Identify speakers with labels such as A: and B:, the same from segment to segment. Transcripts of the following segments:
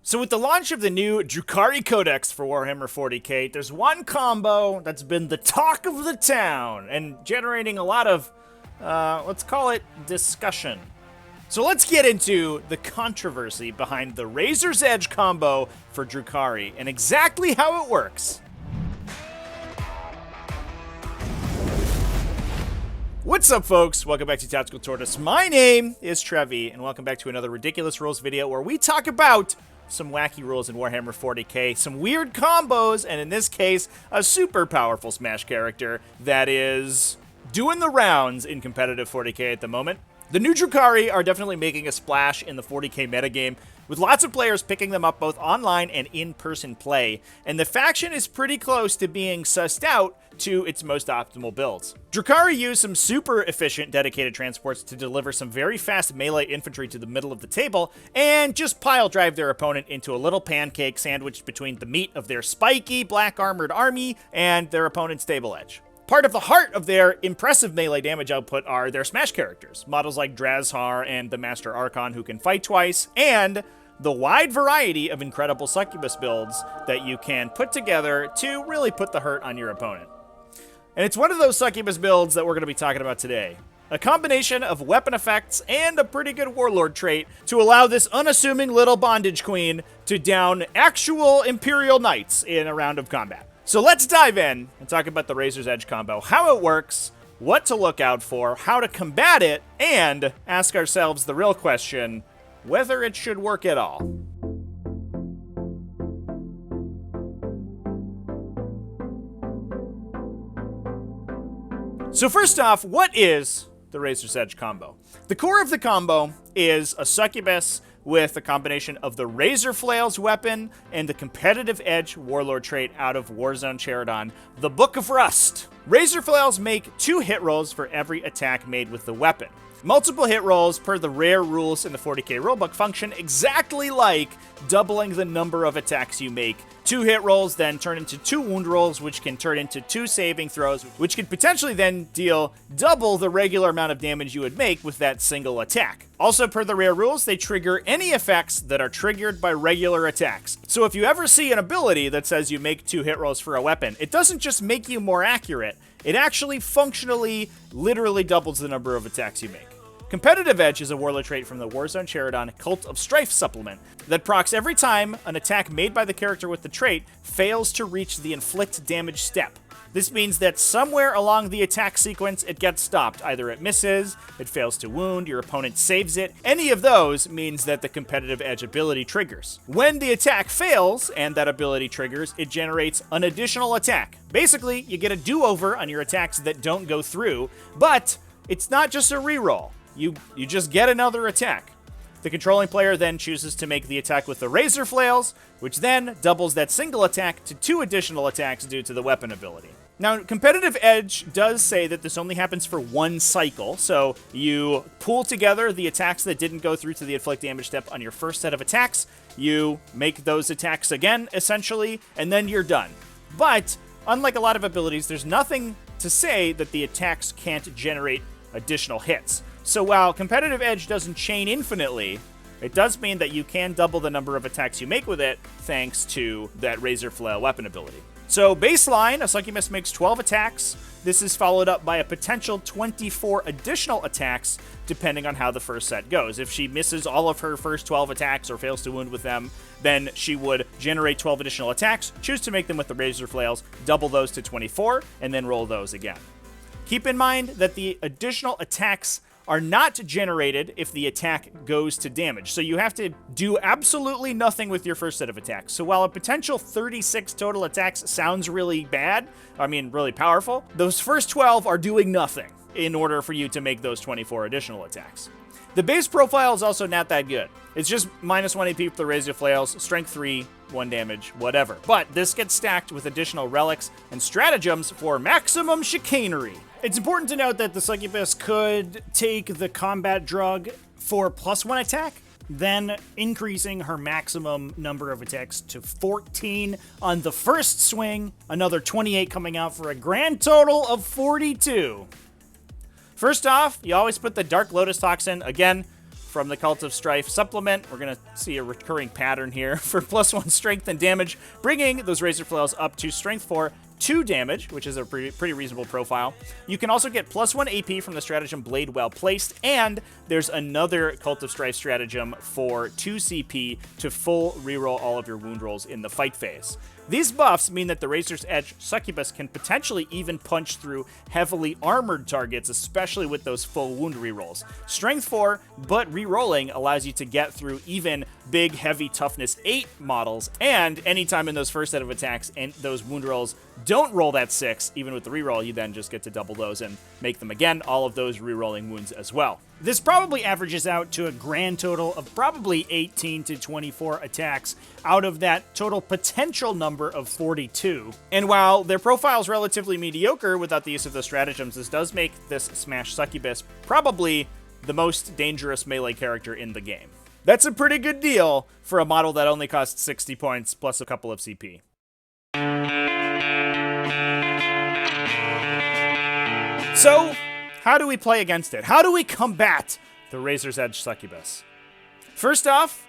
A: So with the launch of the new Drukhari Codex for Warhammer 40k, there's one combo that's been the talk of the town and generating a lot of, let's call it discussion. So let's get into the controversy behind the Razor's Edge combo for Drukhari and exactly how it works. What's up, folks? Welcome back to TacticalTortoise. My name is Trevi, and welcome back to another Ridiculous Rules video where we talk about some wacky rules in Warhammer 40k, some weird combos, and in this case, a super powerful Smash character that is doing the rounds in competitive 40k at the moment. The new Drukhari are definitely making a splash in the 40k metagame, with lots of players picking them up both online and in-person play, and the faction is pretty close to being sussed out to its most optimal builds. Drukhari use some super efficient dedicated transports to deliver some very fast melee infantry to the middle of the table, and just pile drive their opponent into a little pancake sandwiched between the meat of their spiky black armored army and their opponent's table edge. Part of the heart of their impressive melee damage output are their Smash characters, models like Drukhari and the Master Archon who can fight twice, and the wide variety of incredible Succubus builds that you can put together to really put the hurt on your opponent. And it's one of those Succubus builds that we're going to be talking about today. A combination of weapon effects and a pretty good Warlord trait to allow this unassuming little bondage queen to down actual Imperial Knights in a round of combat. So let's dive in and talk about the Razor's Edge combo, how it works, what to look out for, how to combat it, and ask ourselves the real question, whether it should work at all. So first off, what is the Razor's Edge combo? The core of the combo is a Succubus with a combination of the Razor Flails weapon and the competitive edge Warlord trait out of Warzone Charadon, the Book of Rust. Razor Flails make 2 hit rolls for every attack made with the weapon. Multiple hit rolls per the rare rules in the 40k rulebook function exactly like doubling the number of attacks you make. 2 hit rolls then turn into 2 wound rolls, which can turn into 2 saving throws, which could potentially then deal double the regular amount of damage you would make with that single attack. Also, per the rare rules, they trigger any effects that are triggered by regular attacks. So if you ever see an ability that says you make 2 hit rolls for a weapon, it doesn't just make you more accurate, it actually functionally, literally doubles the number of attacks you make. Competitive Edge is a Warlord trait from the Warzone Charadon Cult of Strife supplement that procs every time an attack made by the character with the trait fails to reach the inflict damage step. This means that somewhere along the attack sequence it gets stopped. Either it misses, it fails to wound, your opponent saves it. Any of those means that the Competitive Edge ability triggers. When the attack fails and that ability triggers, it generates an additional attack. Basically, you get a do-over on your attacks that don't go through, but it's not just a reroll. You just get another attack. The controlling player then chooses to make the attack with the Razor Flails, which then doubles that single attack to 2 additional attacks due to the weapon ability. Now, Competitive Edge does say that this only happens for 1 cycle, so you pool together the attacks that didn't go through to the inflict damage step on your first set of attacks, you make those attacks again, essentially, and then you're done. But, unlike a lot of abilities, there's nothing to say that the attacks can't generate additional hits. So while Competitive Edge doesn't chain infinitely, it does mean that you can double the number of attacks you make with it thanks to that Razor Flail weapon ability. So baseline, a Succubus makes 12 attacks. This is followed up by a potential 24 additional attacks depending on how the first set goes. If she misses all of her first 12 attacks or fails to wound with them, then she would generate 12 additional attacks, choose to make them with the Razor Flails, double those to 24, and then roll those again. Keep in mind that the additional attacks are not generated if the attack goes to damage. So you have to do absolutely nothing with your first set of attacks. So while a potential 36 total attacks sounds really really powerful, those first 12 are doing nothing in order for you to make those 24 additional attacks. The base profile is also not that good. It's just minus 1 AP for the Razor Flails, strength 3, 1 damage, whatever. But this gets stacked with additional relics and stratagems for maximum chicanery. It's important to note that the Succubus could take the combat drug for +1 attack, then increasing her maximum number of attacks to 14 on the first swing, another 28 coming out for a grand total of 42. First off, you always put the Dark Lotus Toxin, again, from the Cult of Strife supplement. We're going to see a recurring pattern here for +1 strength and damage, bringing those Razor Flails up to strength 4, 2 damage, which is a pretty reasonable profile. You can also get +1 AP from the stratagem Blade Well Placed, and there's another Cult of Strife stratagem for 2 CP to full reroll all of your wound rolls in the fight phase. These buffs mean that the Razor's Edge Succubus can potentially even punch through heavily armored targets, especially with those full wound rerolls. Strength 4, but rerolling allows you to get through even big, heavy toughness 8 models, and anytime in those first set of attacks and those wound rolls don't roll that 6, even with the reroll, you then just get to double those and make them again, all of those rerolling wounds as well. This probably averages out to a grand total of probably 18 to 24 attacks out of that total potential number of 42. And while their profile is relatively mediocre without the use of those stratagems, this does make this Smash Succubus probably the most dangerous melee character in the game. That's a pretty good deal for a model that only costs 60 points plus a couple of CP. So, how do we play against it? How do we combat the Razor's Edge Succubus? First off,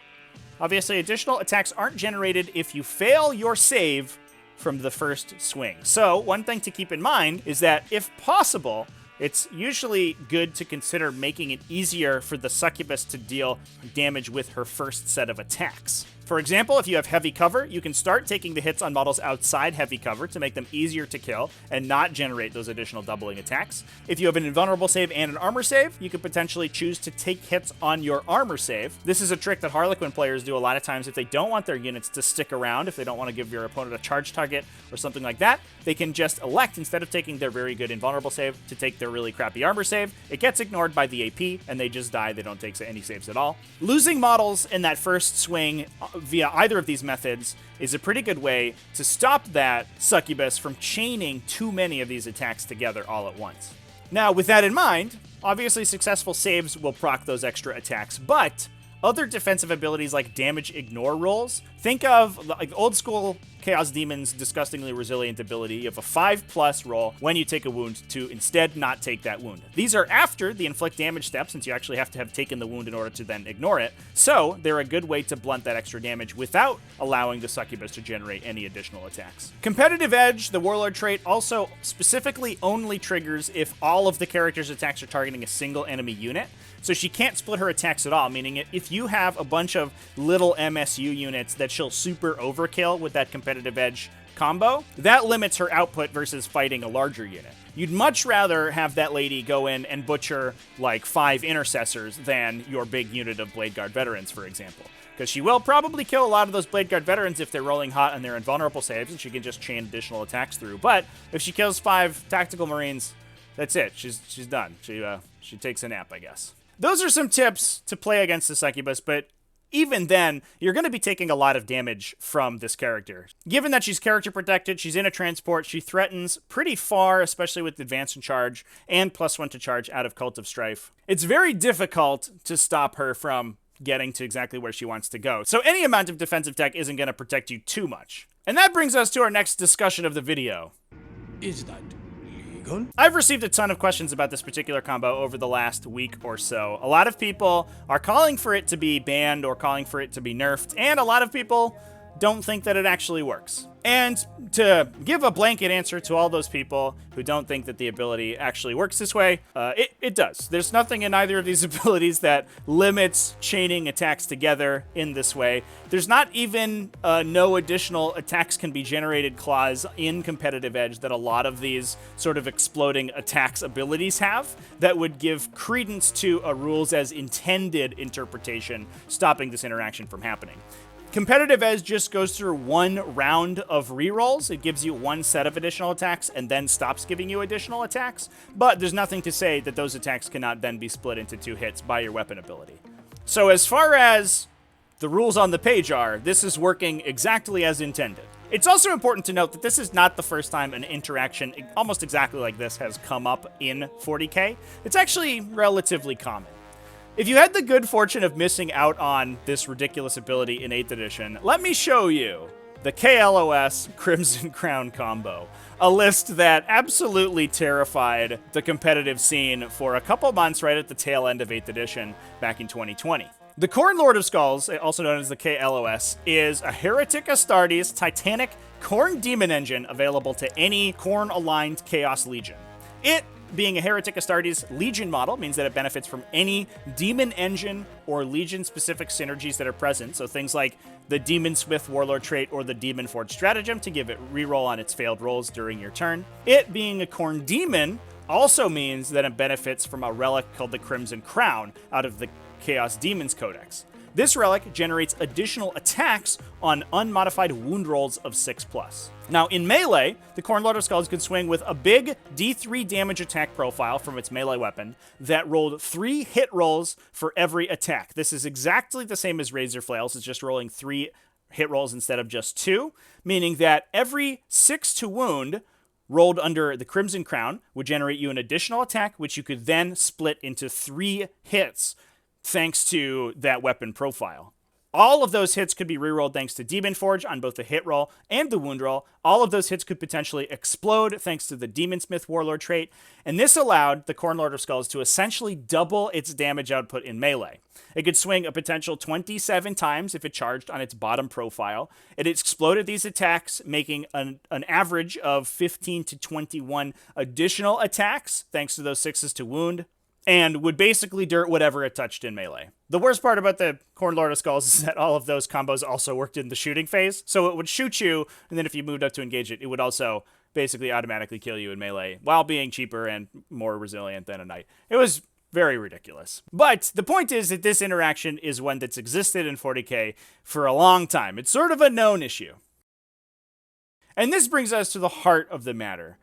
A: obviously additional attacks aren't generated if you fail your save from the first swing. So, one thing to keep in mind is that if possible, it's usually good to consider making it easier for the Succubus to deal damage with her first set of attacks. For example, if you have heavy cover, you can start taking the hits on models outside heavy cover to make them easier to kill and not generate those additional doubling attacks. If you have an invulnerable save and an armor save, you could potentially choose to take hits on your armor save. This is a trick that Harlequin players do a lot of times if they don't want their units to stick around, if they don't want to give your opponent a charge target or something like that. They can just elect, instead of taking their very good invulnerable save, to take their really crappy armor save. It gets ignored by the AP, and they just die. They don't take any saves at all. Losing models in that first swing via either of these methods is a pretty good way to stop that Succubus from chaining too many of these attacks together all at once. Now, with that in mind, obviously successful saves will proc those extra attacks, but other defensive abilities like damage ignore rolls. Think of like old school Chaos Demon's disgustingly resilient ability. You have a 5+ roll when you take a wound to instead not take that wound. These are after the inflict damage step, since you actually have to have taken the wound in order to then ignore it. So they're a good way to blunt that extra damage without allowing the Succubus to generate any additional attacks. Competitive Edge, the Warlord trait, also specifically only triggers if all of the character's attacks are targeting a single enemy unit. So she can't split her attacks at all, meaning if you have a bunch of little MSU units that she'll super overkill with that Competitive Edge combo, that limits her output versus fighting a larger unit. You'd much rather have that lady go in and butcher like 5 intercessors than your big unit of Blade Guard veterans, for example. Because she will probably kill a lot of those Blade Guard veterans if they're rolling hot on their invulnerable saves, and she can just chain additional attacks through. But if she kills 5 Tactical Marines, that's it. She's done. She takes a nap, I guess. Those are some tips to play against the Succubus, but even then, you're going to be taking a lot of damage from this character. Given that she's character protected, she's in a transport, she threatens pretty far, especially with advance and charge, and +1 to charge out of Cult of Strife. It's very difficult to stop her from getting to exactly where she wants to go. So any amount of defensive tech isn't going to protect you too much. And that brings us to our next discussion of the video.
B: Is that legal?
A: I've received a ton of questions about this particular combo over the last week or so. A lot of people are calling for it to be banned or calling for it to be nerfed, and a lot of people don't think that it actually works. And to give a blanket answer to all those people who don't think that the ability actually works this way, it does. There's nothing in either of these abilities that limits chaining attacks together in this way. There's not even no additional attacks can be generated clause in Competitive Edge that a lot of these sort of exploding attacks abilities have that would give credence to a rules as intended interpretation, stopping this interaction from happening. Competitive Edge just goes through one round of rerolls. It gives you one set of additional attacks and then stops giving you additional attacks, but there's nothing to say that those attacks cannot then be split into 2 hits by your weapon ability. So as far as the rules on the page are, this is working exactly as intended. It's also important to note that this is not the first time an interaction almost exactly like this has come up in 40k. It's actually relatively common. If you had the good fortune of missing out on this ridiculous ability in 8th edition, let me show you the KLOS Crimson Crown combo. A list that absolutely terrified the competitive scene for a couple months right at the tail end of 8th edition back in 2020. The Khorne Lord of Skulls, also known as the KLOS, is a Heretic Astartes Titanic Khorne Demon Engine available to any Khorne-aligned Chaos Legion. It, being a Heretic Astartes Legion model, means that it benefits from any Demon Engine or Legion-specific synergies that are present, so things like the Demon Smith Warlord trait or the Demon Forge stratagem to give it reroll on its failed rolls during your turn. It, being a Khorne Demon, also means that it benefits from a relic called the Crimson Crown out of the Chaos Demons Codex. This relic generates additional attacks on unmodified wound rolls of 6+. Now, in melee, the Khorne Lord of Skulls could swing with a big D3 damage attack profile from its melee weapon that rolled 3 hit rolls for every attack. This is exactly the same as Razor Flails, it's just rolling 3 hit rolls instead of just 2, meaning that every 6 to wound rolled under the Crimson Crown would generate you an additional attack, which you could then split into 3 hits thanks to that weapon profile. All of those hits could be rerolled thanks to Demon Forge on both the hit roll and the wound roll. All of those hits could potentially explode thanks to the Demon Smith Warlord trait, and this allowed the Khorne Lord of Skulls to essentially double its damage output in melee. It could swing a potential 27 times if it charged on its bottom profile. It exploded these attacks, making an average of 15 to 21 additional attacks thanks to those 6s to wound, and would basically dirt whatever it touched in melee. The worst part about the Khorne Lord of Skulls is that all of those combos also worked in the shooting phase, so it would shoot you, and then if you moved up to engage it, it would also basically automatically kill you in melee, while being cheaper and more resilient than a knight. It was very ridiculous. But the point is that this interaction is one that's existed in 40k for a long time. It's sort of a known issue. And this brings us to the heart of the matter.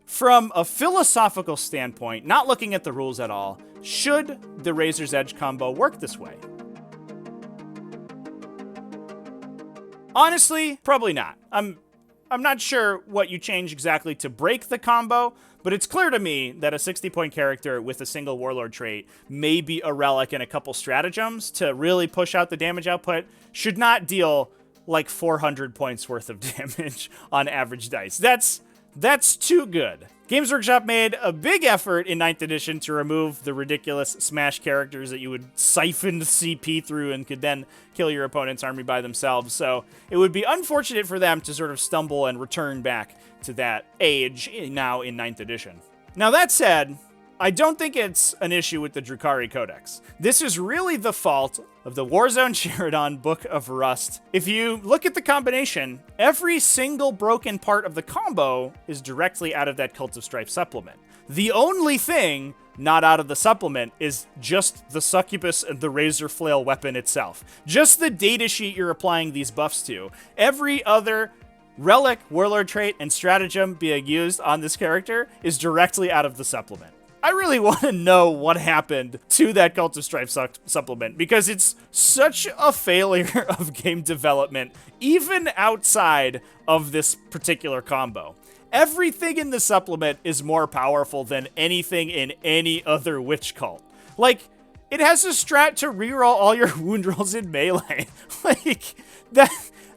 A: From a philosophical standpoint, not looking at the rules at all, should the Razor's Edge combo work this way? Honestly, probably not. I'm not sure what you change exactly to break the combo, but it's clear to me that a 60-point character with a single Warlord trait, maybe a relic and a couple stratagems to really push out the damage output, should not deal like 400 points worth of damage on average dice. That's too good. Games Workshop made a big effort in 9th edition to remove the ridiculous smash characters that you would siphon CP through and could then kill your opponent's army by themselves, so it would be unfortunate for them to sort of stumble and return back to that age now in 9th edition. Now that said, I don't think it's an issue with the Drukhari Codex. This is really the fault of the Warzone Sheridan Book of Rust. If you look at the combination, every single broken part of the combo is directly out of that Cult of Strife supplement. The only thing not out of the supplement is just the Succubus and the Razor Flail weapon itself. Just the datasheet you're applying these buffs to. Every other relic, warlord trait, and stratagem being used on this character is directly out of the supplement. I really want to know what happened to that Cult of Strife supplement, because it's such a failure of game development, even outside of this particular combo. Everything in the supplement is more powerful than anything in any other witch cult. Like, it has a strat to reroll all your wound rolls in melee. Like,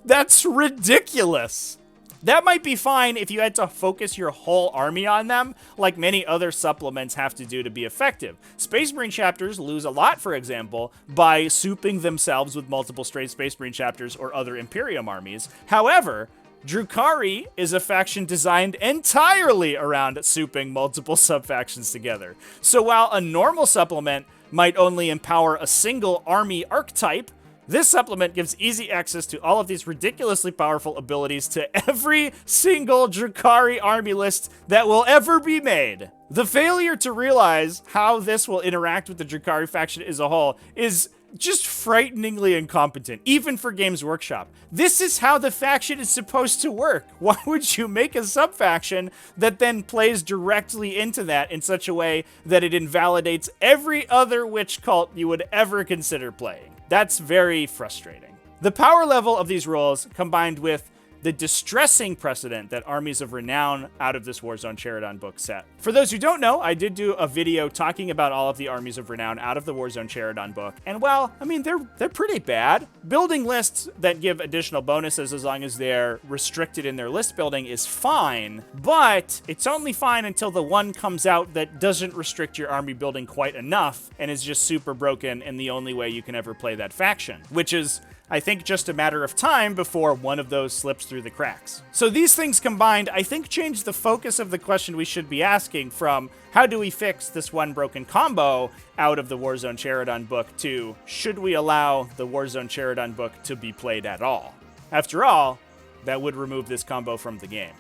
A: that's ridiculous. That might be fine if you had to focus your whole army on them, like many other supplements have to do to be effective. Space Marine chapters lose a lot, for example, by souping themselves with multiple straight Space Marine chapters or other Imperium armies. However, Drukhari is a faction designed entirely around souping multiple sub-factions together. So while a normal supplement might only empower a single army archetype, this supplement gives easy access to all of these ridiculously powerful abilities to every single Drukhari army list that will ever be made. The failure to realize how this will interact with the Drukhari faction as a whole is just frighteningly incompetent, even for Games Workshop. This is how the faction is supposed to work. Why would you make a sub-faction that then plays directly into that in such a way that it invalidates every other witch cult you would ever consider playing? That's very frustrating. The power level of these rules, combined with the distressing precedent that armies of renown out of this Warzone Charodon book set. For those who don't know, I did do a video talking about all of the armies of renown out of the Warzone Charodon book, and well, I mean, they're pretty bad. Building lists that give additional bonuses as long as they're restricted in their list building is fine, but it's only fine until the one comes out that doesn't restrict your army building quite enough and is just super broken and the only way you can ever play that faction, which is, I think, just a matter of time before one of those slips through the cracks. So these things combined, I think, change the focus of the question we should be asking from how do we fix this one broken combo out of the Warzone Charodon book to should we allow the Warzone Charodon book to be played at all? After all, that would remove this combo from the game.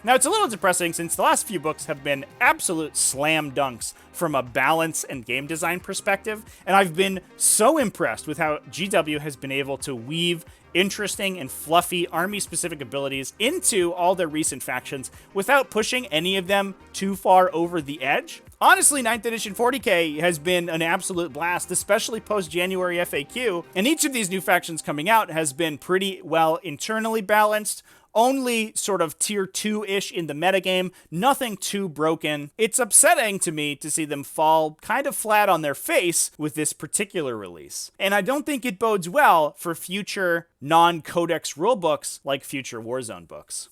A: Now, it's a little depressing since the last few books have been absolute slam dunks from a balance and game design perspective, and I've been so impressed with how GW has been able to weave interesting and fluffy army-specific abilities into all their recent factions without pushing any of them too far over the edge. Honestly, 9th edition 40k has been an absolute blast, especially post-January FAQ, and each of these new factions coming out has been pretty well internally balanced, only sort of tier 2-ish in the metagame, nothing too broken. It's upsetting to me to see them fall kind of flat on their face with this particular release. And I don't think it bodes well for future non-codex rulebooks like future Warzone books.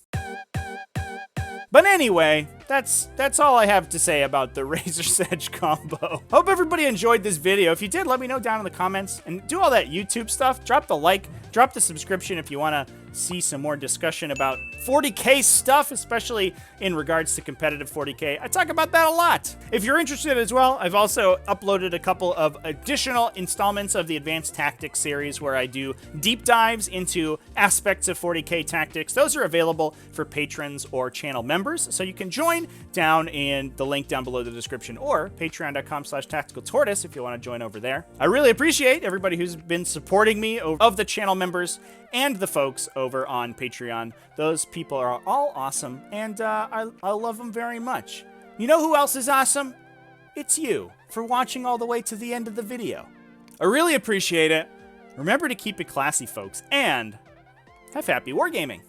A: But anyway, that's all I have to say about the Razor's Edge combo. Hope everybody enjoyed this video. If you did, let me know down in the comments. And do all that YouTube stuff. Drop the like, drop the subscription if you want to see some more discussion about 40k stuff, especially in regards to competitive 40k. I talk about that a lot. If you're interested as well, I've also uploaded a couple of additional installments of the Advanced Tactics series where I do deep dives into aspects of 40k tactics. Those are available for patrons or channel members, so you can join down in the link down below the description or patreon.com/TacticalTortoise if you want to join over there. I really appreciate everybody who's been supporting me of the channel members and the folks over on Patreon. Those people are all awesome, and I love them very much. You know who else is awesome? It's you, for watching all the way to the end of the video. I really appreciate it. Remember to keep it classy, folks, and have happy wargaming.